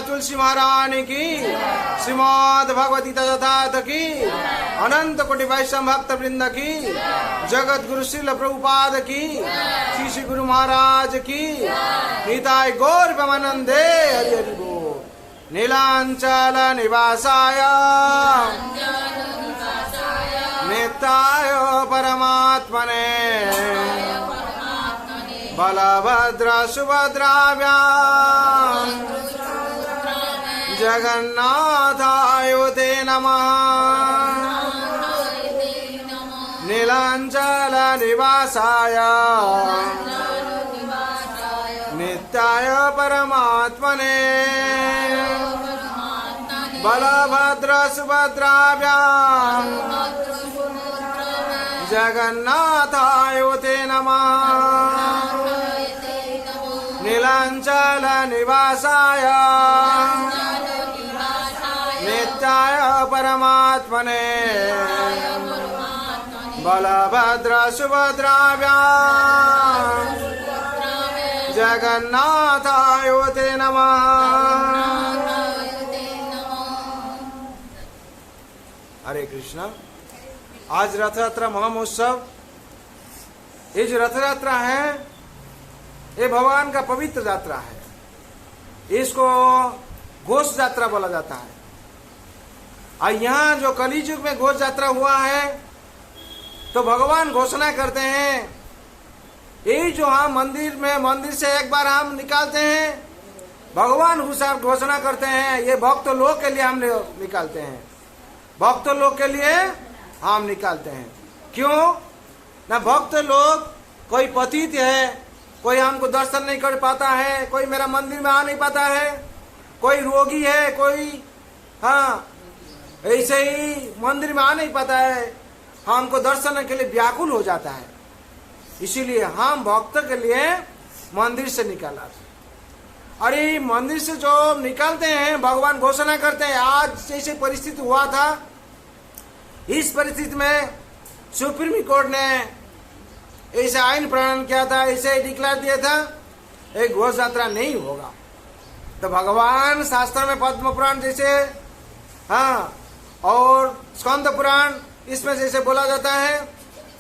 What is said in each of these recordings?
तुलसी महारानी की, श्रीमद् भगवती तथाथ की, अनंत कोटि वैष्णव भक्त वृंद की, जगत गुरु श्रील प्रभुपाद की, श्री श्री गुरु महाराज की, निताय गौर प्रेमानंदे हरि हरि बोल। नीलांचल निवासाय नित्याय परमात्मने बलभद्र सुभद्राभ्यां जगन्नाथाय ते नमः। नीलांचल निवासाय नित्याय परमात्मने बलभद्र सुभद्राभ्यां जगन्नाथाय ते नमः। नीलांचल निवासाय नित्याय परमात्मने बलभद्र सुभद्राभ्यां जगन्नाथाय ते नमः। हरे कृष्णा। आज रथ यात्रा महामहोत्सव, ये जो रथ यात्रा है ये भगवान का पवित्र यात्रा है। इसको घोष यात्रा बोला जाता है। और यहाँ जो कलियुग में घोष यात्रा हुआ है तो भगवान घोषणा करते हैं, यही जो हम मंदिर से एक बार हम निकालते हैं, भगवान घोषणा करते हैं ये भक्त लोग के लिए हम निकालते हैं, भक्त लोग के लिए हम निकालते हैं। क्यों ना भक्त लोग, कोई पतित है, कोई हमको दर्शन नहीं कर पाता है, कोई मेरा मंदिर में आ नहीं पाता है, कोई रोगी है, कोई ऐसे ही मंदिर में आ नहीं पाता है, हमको दर्शन के लिए व्याकुल हो जाता है। इसीलिए हम भक्त के लिए मंदिर से निकाला। अरे मंदिर से जो निकालते हैं भगवान घोषणा करते हैं। आज जैसे परिस्थिति हुआ था, इस परिस्थिति में सुप्रीम कोर्ट ने ऐसा आईन प्रणयन किया था, ऐसे डिक्लेयर दिया था एक घोष यात्रा नहीं होगा। तो भगवान शास्त्र में पद्म पुराण जैसे और स्कंद पुराण, इसमें जैसे बोला जाता है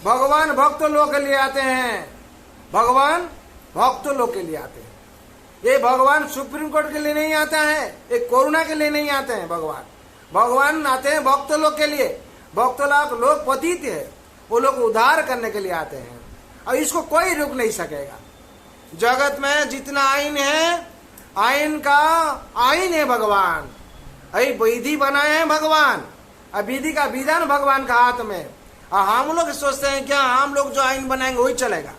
भगवान भक्त लोग के लिए आते हैं, भगवान भक्त लोग के लिए आते हैं। ये भगवान सुप्रीम कोर्ट के लिए नहीं आता है, ये कोरोना के लिए नहीं आते हैं। भगवान आते हैं भक्त लोग के लिए। भक्त लोग पतित है, वो लोग उद्धार करने के लिए आते हैं और इसको कोई रोक नहीं सकेगा। जगत में जितना आईन है, आईन का आईन है भगवान। अभी विधि बनाए हैं भगवान, और विधि का विधान भगवान का हाथ में। और हम लोग सोचते हैं क्या हम लोग जो आईन बनाएंगे वही चलेगा।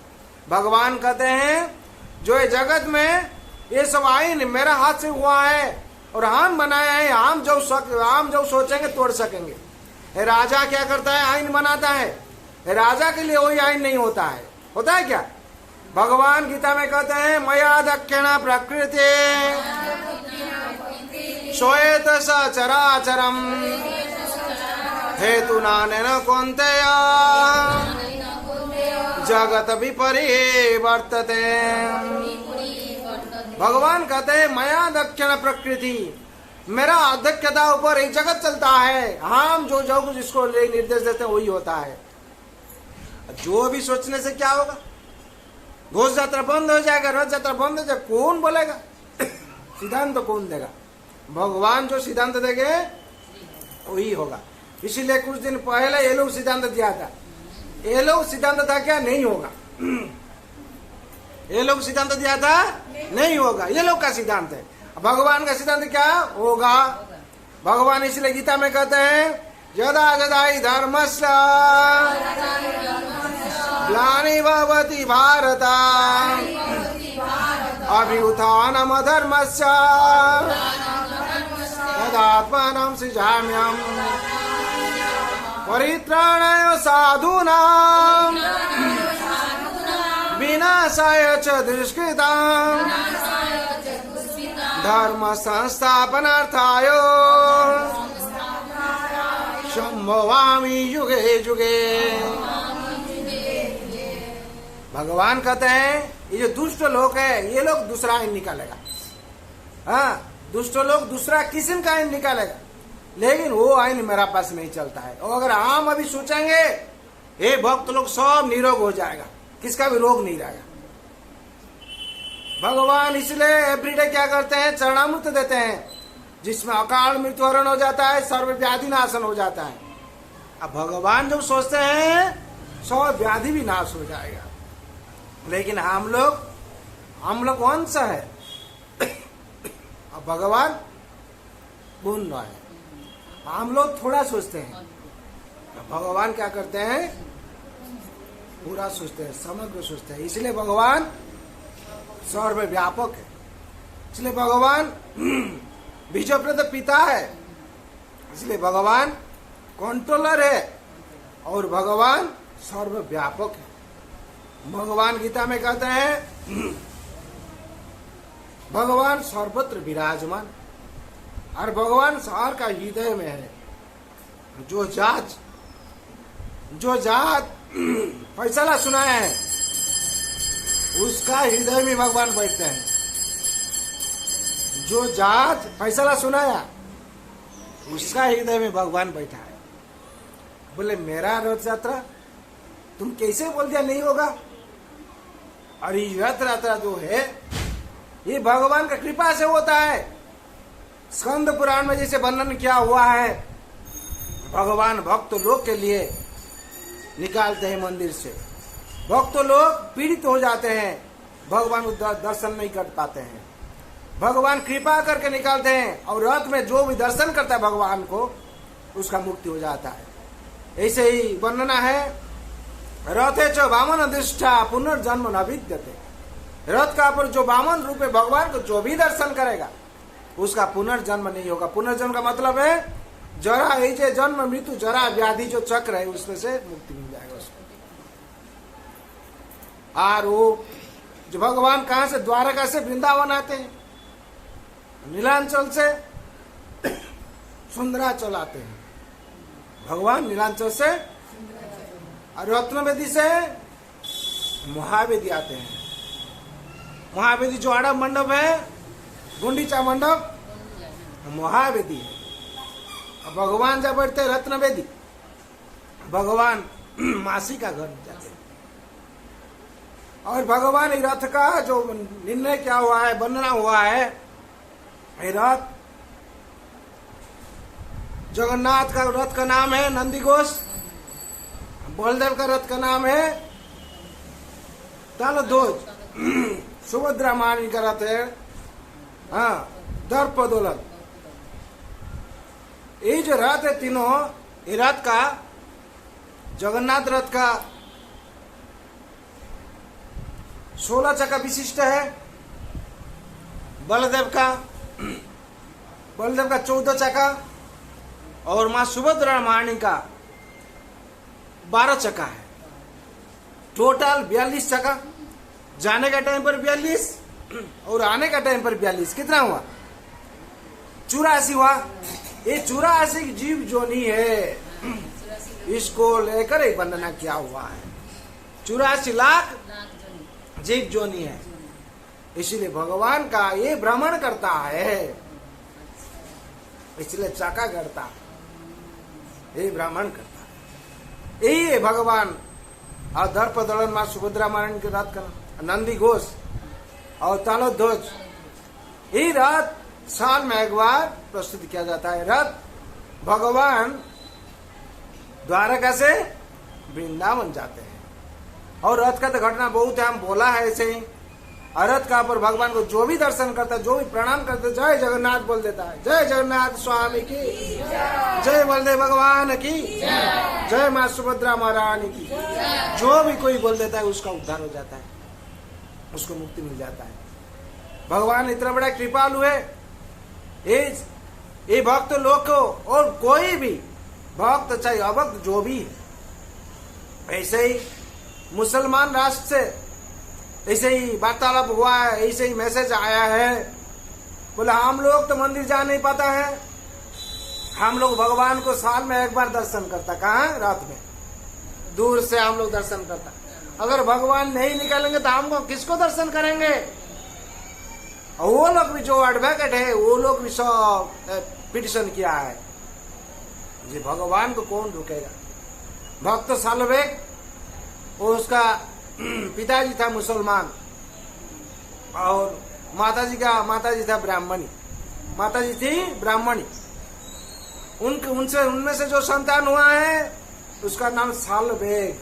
भगवान कहते हैं जो ये जगत में ये सब आईन मेरा हाथ से हुआ है और हम बनाए हैं, हम जो सोचेंगे तोड़ सकेंगे। राजा क्या करता है, आईन बनाता है। राजा के लिए वही आईन नहीं होता है, होता है क्या? भगवान गीता में कहते हैं मया दक्षिण प्रकृति श्वेत सचराचरम हेतु नानेन कौन्तेय जगत विपरिवर्तते। भगवान कहते हैं मया दक्षिण प्रकृति, मेरा अध्यक्षता ऊपर एक जगत चलता है। हम जो कुछ इसको निर्देश देते हैं वही होता है। जो भी सोचने से क्या होगा, घोष यात्रा बंद हो जाएगा, रथ यात्रा बंद हो जाएगा, कौन बोलेगा? सिद्धांत तो कौन देगा? भगवान जो सिद्धांत देंगे वही होगा। इसीलिए कुछ दिन पहले ये लोग सिद्धांत दिया था। ये लोग सिद्धांत था क्या, नहीं होगा। ये लोग सिद्धांत दिया था नहीं होगा, ये लोग का सिद्धांत है। भगवान का सिद्धांत क्या होगा? भगवान इसलिए गीता में कहते हैं यदा यदा हि धर्मस्य ग्लानि भवति भारत अभ्युत्थानम् अधर्मस्य तदात्मानं सृजाम्यहम् परित्राणाय साधूनां विनाशाय च दुष्कृतां धर्म संस्थापनार्थाय संभवामि युगे युगे। भगवान कहते हैं ये जो दुष्ट लोग है ये लोग दूसरा आईन निकालेगा। हाँ, दुष्ट लोग दूसरा किस्म का आइन निकालेगा, लेकिन वो आइन मेरा पास नहीं चलता है। और अगर हम अभी सोचेंगे ये भक्त लोग सब निरोग हो जाएगा, किसका भी रोग नहीं रहेगा। भगवान इसलिए एवरीडे क्या करते हैं, चरणामृत देते हैं, जिसमें अकाल मृत्युहरण हो जाता है, सर्व व्याधि नाशन हो जाता है। अब भगवान जब सोचते हैं सब व्याधि भी नाश हो जाएगा, लेकिन हम लोग वंश है, अब भगवान पूर्ण है। हम लोग थोड़ा सोचते हैं, भगवान क्या करते हैं, पूरा सोचते हैं, समग्र सोचते हैं। इसलिए भगवान सर्वव्यापक है, इसलिए भगवान बीजप्रद पिता है, इसलिए भगवान कंट्रोलर है और भगवान सर्वव्यापक है। भगवान गीता में कहते हैं भगवान सर्वत्र विराजमान, और भगवान सार का हृदय में है। जो जात फैसला सुनाया है उसका हृदय में भगवान बैठते हैं। जो जात फैसला सुनाया उसका हृदय में भगवान बैठा है। बोले मेरा रथ यात्रा तुम कैसे बोल दिया नहीं होगा? और ये रथ यात्रा जो है ये भगवान का कृपा से होता है। स्कंद पुराण में जैसे वर्णन किया हुआ है, भगवान भक्त लोग के लिए निकालते हैं मंदिर से। भक्त लोग पीड़ित हो जाते हैं, भगवान को दर्शन नहीं कर पाते हैं, भगवान कृपा करके निकालते हैं, और रथ में जो भी दर्शन करता है भगवान को उसका मुक्ति हो जाता है। ऐसे ही वर्णना है, रथे च वामन अधिष्ठा पुनर्जन्म न विद्यते। रथ का पर जो वामन रूप है भगवान को जो भी दर्शन करेगा उसका पुनर्जन्म नहीं होगा। पुनर्जन्म का मतलब है जरा ऐसे जन्म मृत्यु जरा व्याधि जो चक्र है उसमें से मुक्ति मिल जाएगा उसको। और वो जो भगवान कहां से, द्वारका से वृंदावन आते हैं, नीलांचल से सुंदराचल आते हैं भगवान, नीलांचल से, और रत्नवेदी से महावेदी आते हैं। महावेदी जो आड़व मंडप है, गुंडीचा मंडप महावेदी है। भगवान जब बैठते रत्नवेदी, भगवान मासी का घर जाते हैं। और भगवान इस रथ का जो निर्णय क्या हुआ है, वर्णना हुआ है, ये रथ जगन्नाथ का रथ का नाम है नंदीघोष, बलदेव का रथ का नाम है तालध्वज, सुभद्रा मानी का रथ है दर्पदोलन। ये जो रथ है तीनों, ये रथ का जगन्नाथ रथ का 16 चक्का विशिष्ट है, बलदेव का 14 चक्का, और मां सुभद्रा मानी का 12 चक्का है। टोटल 42 चक्का, जाने का टाइम पर 42 और आने का टाइम पर 42, कितना हुआ? 84 हुआ। ये 84 जीव जोनी है, इसको लेकर एक वर्णना किया हुआ है। 84 लाख जीव जोनी है, इसलिए भगवान का ये भ्रमण करता है, इसलिए चाका करता है, ये भ्रमण करता है। यही है भगवान। और दर्पदलन मां सुभद्रा मारण के रथ का नंदी घोष और तालध्वज, ये रथ साल में एक बार प्रस्तुत किया जाता है। रथ भगवान द्वारका से वृंदावन जाते हैं, और रथ का तो घटना बहुत है, हम बोला है ऐसे ही। और रथ का पर भगवान को जो भी दर्शन करता है, जो भी प्रणाम करता है, जय जगन्नाथ बोल देता है। जय जगन्नाथ स्वामी की जय, बलदेव भगवान की जय, मां सुभद्रा महारानी की। जो भी कोई बोल देता है उसका उद्धार हो जाता है, उसको मुक्ति मिल जाता है। भगवान इतना बड़ा कृपालु है, ये भक्त लोग को, और कोई भी भक्त चाहे अभक्त जो भी है, ऐसे ही मुसलमान राष्ट्र से ऐसे ही वार्तालाप हुआ है, ऐसे ही मैसेज आया है, बोला हम लोग तो मंदिर जा नहीं पाता है, हम लोग भगवान को साल में एक बार दर्शन करता। कहाँ? रात में दूर से हम लोग दर्शन करता। अगर भगवान नहीं निकालेंगे तो हमको किसको दर्शन करेंगे? और वो लोग भी जो एडवोकेट है वो लोग भी सब पिटिशन किया है। जी भगवान को कौन रोकेगा। भक्त सालवेग वो उसका पिताजी था मुसलमान और माताजी था ब्राह्मणी, माताजी थी ब्राह्मणी। उनमें से जो संतान हुआ है उसका नाम सालवेग,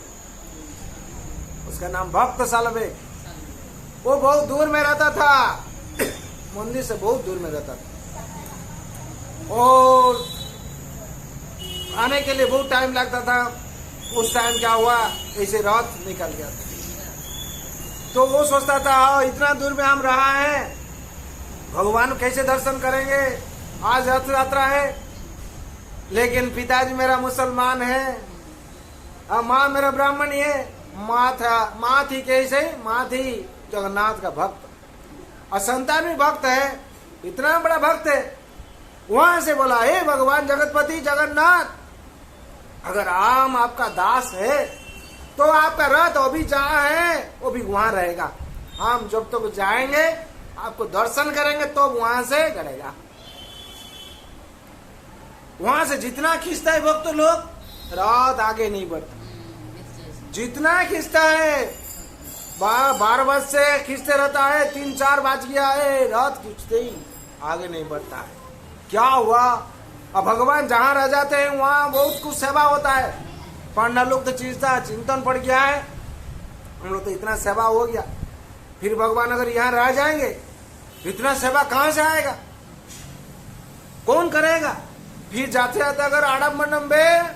उसका नाम भक्त सालवेग। वो बहुत दूर में रहता था, मंदिर से बहुत दूर में रहता था और आने के लिए बहुत टाइम लगता था। उस टाइम क्या हुआ, ऐसे रथ निकल गया था। तो वो सोचता था इतना दूर में हम रहा है, भगवान कैसे दर्शन करेंगे, आज रथ यात्रा है। लेकिन पिताजी मेरा मुसलमान है और माँ मेरा ब्राह्मणी है। माँ थी कैसे, माँ थी जगन्नाथ का भक्त और संतान भी भक्त है, इतना बड़ा भक्त है। वहां से बोला, हे भगवान जगतपति जगन्नाथ, अगर आम आपका दास है तो आपका रथ अभी जहाँ है वो भी वहां रहेगा। हम जब तक जाएंगे आपको दर्शन करेंगे तो वहां से गड़ेगा। वहां से जितना खींचता है भक्त लोग, रथ आगे नहीं बढ़ता। जितना खींचता है 12 बज से खींचते रहता है, 3-4 बज गया है, रथ खींचते ही आगे नहीं बढ़ता है। क्या हुआ, अब भगवान जहां रह जाते हैं वहां बहुत कुछ सेवा होता है। पंडा लोग तो चिंतन पड़ गया है, हम लोग तो इतना सेवा हो गया, फिर भगवान अगर यहाँ रह जाएंगे इतना सेवा कहां से आएगा, कौन करेगा। फिर जाते जाते अगर आड़म मंडम में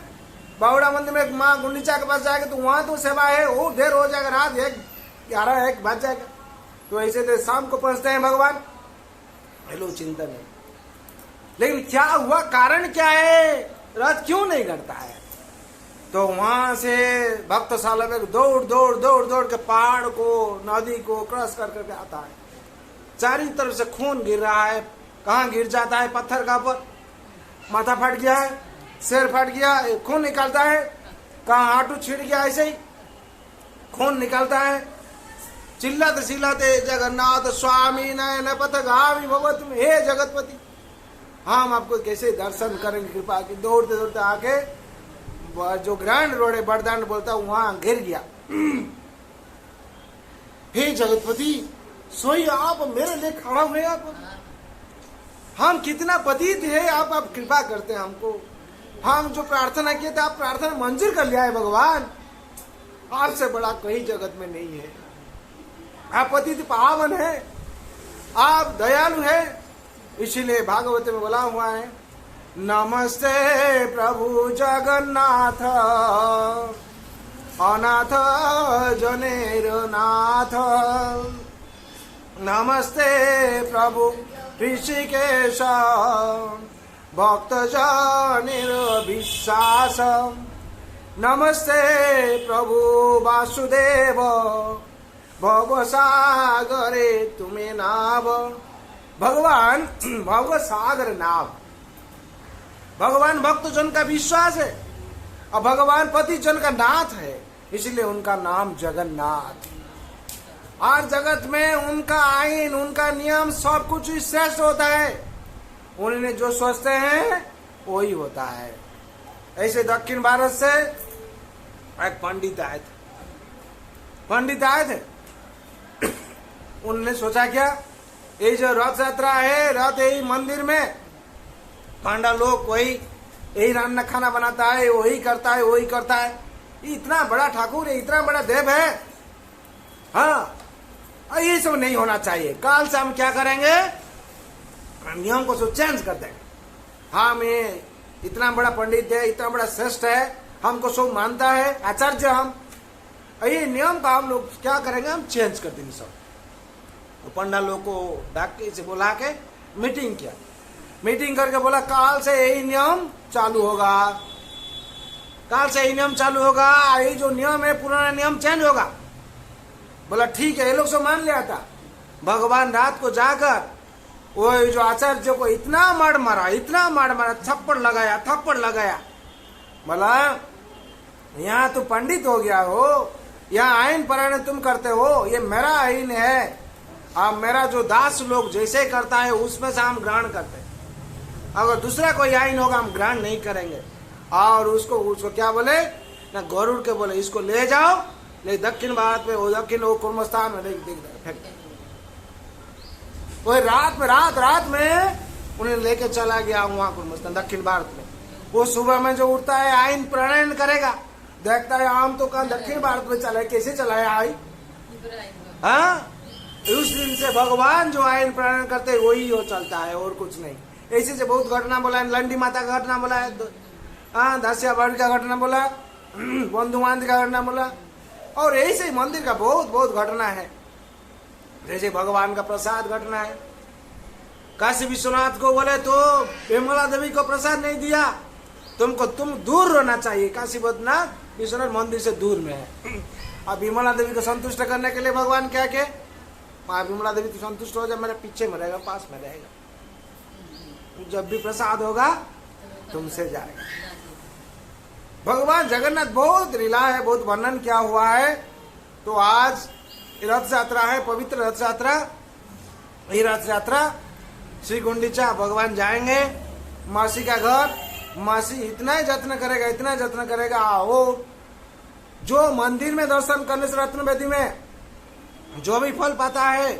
बावड़ा मंदिर में माँ गुंडीचा के पास जाएंगे तो वहां तो सेवा है, वो देर हो जाएगा, रात 11-1 बज जाएगा। तो ऐसे तो शाम को पहुंचते हैं भगवान। हेलो चिंतन है, लेकिन क्या हुआ, कारण क्या है, रथ क्यों नहीं करता है। तो वहां से भक्त सालवेग दौड़ के पहाड़ को, नदी को क्रॉस कर करके आता है। चारों तरफ से खून गिर रहा है, कहाँ गिर जाता है, पत्थर का पर माथा फट गया है, सिर फट गया, खून निकलता है, कहाँ आटू छिड़ गया, ऐसे ही खून निकलता है। चिल्लाते जगन्नाथ स्वामी नयन पथगामी भगवत, हे जगतपति हम आपको कैसे दर्शन करेंगे, कृपा की। दौड़ते आके जो ग्रैंड रोड है बरदान बोलता वहां गिर गया। हे जगतपति सोई आप मेरे लिए खड़ा हुए, आप हम कितना पतित है, आप कृपा करते हैं हमको। हम जो प्रार्थना किए थे आप प्रार्थना मंजूर कर लिया है भगवान, आपसे बड़ा कोई जगत में नहीं है। आप पतित पावन है, आप दयालु है। इसीलिए भागवत में बोला हुआ है, नमस्ते प्रभु जगन्नाथ अनाथ जनेर नाथ, नमस्ते प्रभु ऋषिकेश भक्त जनेर विश्वास, नमस्ते प्रभु वासुदेव भव सागरे तुम्हें नाव। भगवान भव सागर नाव, भगवान भक्त जन का विश्वास है और भगवान पति जन का नाथ है, इसलिए उनका नाम जगन्नाथ। और जगत में उनका आईन, उनका नियम सब कुछ श्रेष्ठ होता है। उन्होंने जो सोचते हैं वही होता है। ऐसे दक्षिण भारत से एक पंडित आए थे। उन्होंने सोचा क्या, ये जो रथ यात्रा है, रथ यही मंदिर में पांडा लोग वही यही रान्ना खाना बनाता है, वही करता है। इतना बड़ा ठाकुर है, इतना बड़ा देव है, हाँ ये सब नहीं होना चाहिए। काल से हम क्या करेंगे, नियम को सब चेंज कर देंगे। हाँ मैं इतना बड़ा पंडित है, इतना बड़ा श्रेष्ठ है, हमको सब मानता है, आचार्य हम, ये नियम का हम लोग क्या करेंगे, हम चेंज कर देंगे सब। तो पंडा लोग को डाके से बुला के मीटिंग किया, मीटिंग करके बोला काल से यही नियम चालू होगा, काल से यही नियम चालू होगा, ये जो नियम है पुराना नियम चेंज होगा। बोला ठीक है, ये लोग सब मान लिया था। भगवान रात को जाकर वो जो आचार्य को इतना मार मारा, थप्पड़ लगाया। बोला यहाँ तो पंडित हो गया हो, यहाँ आईन पारायण तुम करते हो, ये मेरा आईन है, अब मेरा जो दास लोग जैसे करता है उसमें से हम ग्रहण करते हैं। अगर दूसरा कोई आइन होगा हम ग्रहण नहीं करेंगे। और उसको क्या बोले ना, गरुड़ के बोले इसको ले जाओ, ले दक्षिण भारत में, वो दक्षिण वो कुर्मस्थान में फेंक। वो रात में उन्हें लेके चला गया वहां कुर्मस्थान दक्षिण भारत में। वो सुबह में जो उठता है आइन प्रणयन करेगा, देखता है आम तो कहा दक्षिण भारत में चला है, कैसे चला है आई। हाँ, उस दिन से भगवान जो आइन प्रणयन करते वही हो चलता है और कुछ नहीं। ऐसे से बहुत घटना बोला है, लंडी माता का घटना बोला है, दासिया बाड़ी का घटना बोला, बंधु मांदी का घटना बोला, और ऐसे ही मंदिर का बहुत घटना है। जैसे भगवान का प्रसाद घटना है, काशी विश्वनाथ को बोले तो विमला देवी को प्रसाद नहीं दिया, तुम दूर रहना चाहिए, काशी बद्रीनाथ विश्वनाथ मंदिर से दूर में है। अब विमला देवी को संतुष्ट करने के लिए भगवान क्या के, विमला देवी तो संतुष्ट हो जाए, मेरे पीछे में रहेगा, पास में रहेगा, जब भी प्रसाद होगा तुमसे जाएगा। भगवान जगन्नाथ बहुत लीला है, बहुत वर्णन किया हुआ है। तो आज रथ यात्रा है, पवित्र रथ यात्रा। ये रथ यात्रा श्री गुंडीचा भगवान जाएंगे मासी का घर। मासी इतना ही जत्न करेगा, वो जो मंदिर में दर्शन करने से रत्न वेदी में जो भी फल पाता है,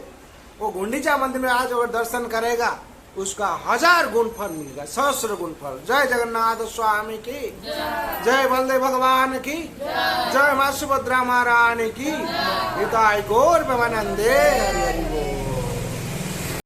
वो गुंडीचा मंदिर में आज अगर दर्शन करेगा उसका 1000 गुण फल मिलेगा, 100 गुण फल। जय जगन्नाथ स्वामी की जय, बलदेव भगवान की जय, मां सुभद्रा महारानी की, हिताय गौर प्रेमानंदे।